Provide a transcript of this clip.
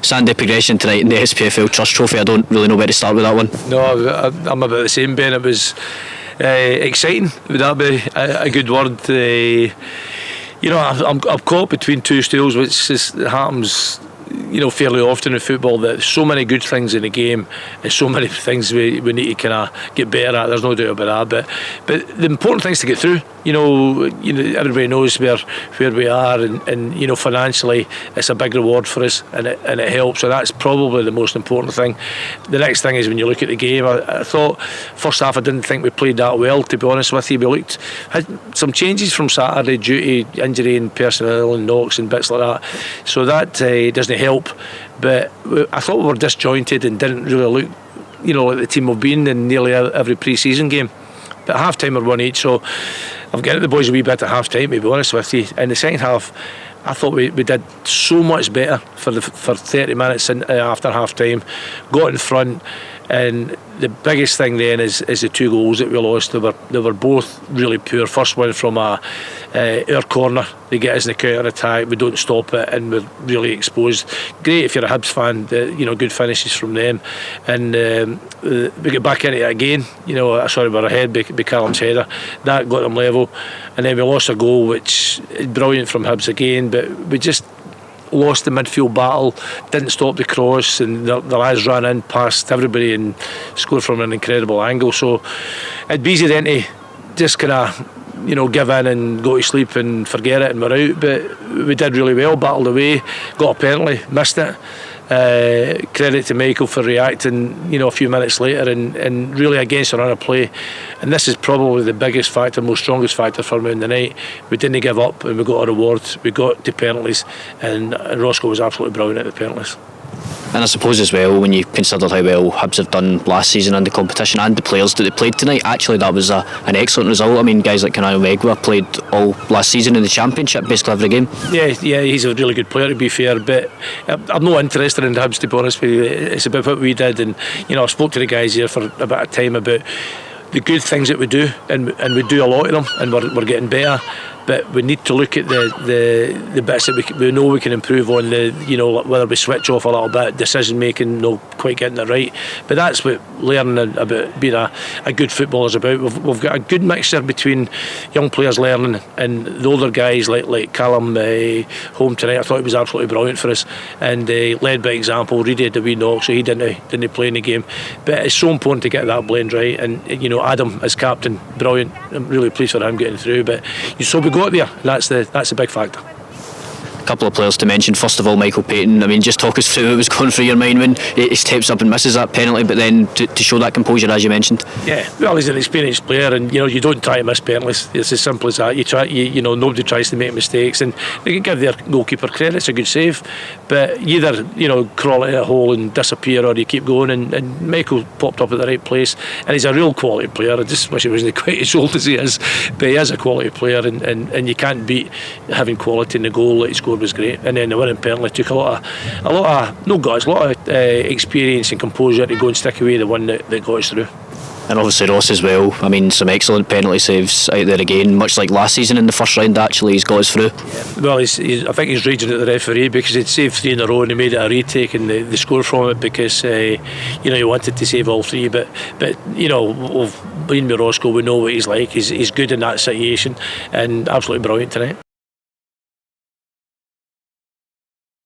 Sandy, progression tonight in the SPFL Trust Trophy. I don't really know where to start with that one. No, I'm about the same, Ben. It was exciting. Would that be a good word? I'm caught between two stools, which happens, fairly often in football. That so many good things in the game, and so many things we need to kind of get better at. There's no doubt about that. But the important thing is to get through. Everybody knows where we are, and financially it's a big reward for us, and it helps. So that's probably the most important thing. The next thing is when you look at the game. I thought first half I didn't think we played that well, to be honest with you. We had some changes from Saturday due to injury and personnel and knocks and bits like that. So that doesn't help. But I thought we were disjointed and didn't really look, like the team we've been in nearly every pre-season game. But at half time we're 1-8, so I've given the boys a wee bit at half time, to be honest with you. In the second half, I thought we did so much better for 30 minutes after half time. Got in front, and the biggest thing then is the two goals that we lost. They were both really poor. First one from our corner, they get us in the counter attack, we don't stop it, and we're really exposed. Great if you're a Hibs fan, good finishes from them, and we get back into it again. Sorry, we're ahead by Callum's header, that got them level, and then we lost a goal, which is brilliant from Hibs again, but we just lost the midfield battle, didn't stop the cross, and the lads ran in past everybody and scored from an incredible angle. So it'd be easy then to just kind of give in and go to sleep and forget it and we're out. But we did really well, battled away, got a penalty, missed it. Credit to Michael for reacting a few minutes later and really against a run of play. And this is probably the biggest factor, most strongest factor for me in the night. We didn't give up and we got a reward. We got to penalties, and Roscoe was absolutely brilliant at the penalties. And I suppose as well, when you consider how well Hibs have done last season in the competition and the players that they played tonight, actually that was an excellent result. I mean, guys like Canal Megwa played all last season in the Championship, basically every game. Yeah, he's a really good player, to be fair, but I'm not interested in Hibs, to be honest with you. It's about what we did, and I spoke to the guys here for a bit of time about the good things that we do, and we do a lot of them, and we're getting better. But we need to look at the bits that we know we can improve on. Whether we switch off a little bit, decision making, not quite getting it right. But that's what learning about being a good footballer is about. We've got a good mixture between young players learning and the older guys like Callum home tonight. I thought he was absolutely brilliant for us, and led by example. Reedy had a wee knock, so he didn't play in the game. But it's so important to get that blend right. And Adam as captain, brilliant. I'm really pleased for him getting through. But so we got there. That's a big factor. A couple of players to mention. First of all, Michael Paton. I mean, just talk us through what was going through your mind when he steps up and misses that penalty, but then to show that composure, as you mentioned. Yeah, well, he's an experienced player, and you don't try to miss penalties. It's as simple as that. You try, nobody tries to make mistakes, and they can give their goalkeeper credit. It's a good save, but you either crawl into a hole and disappear, or you keep going. And Michael popped up at the right place, and he's a real quality player. I just wish he wasn't quite as old as he is, but he is a quality player, and you can't beat having quality in the goal that he scored. Was great, and then the winning penalty took a lot of experience and composure to go and stick away the one that got us through. And obviously Ross as well. I mean, some excellent penalty saves out there again, much like last season in the first round. Actually, he's got us through. Yeah. Well, I think he's raging at the referee because he'd saved 3 in a row and he made it a retake, and they scored from it because he wanted to save all 3. But we've been with Roscoe, we know what he's like. He's good in that situation, and absolutely brilliant tonight.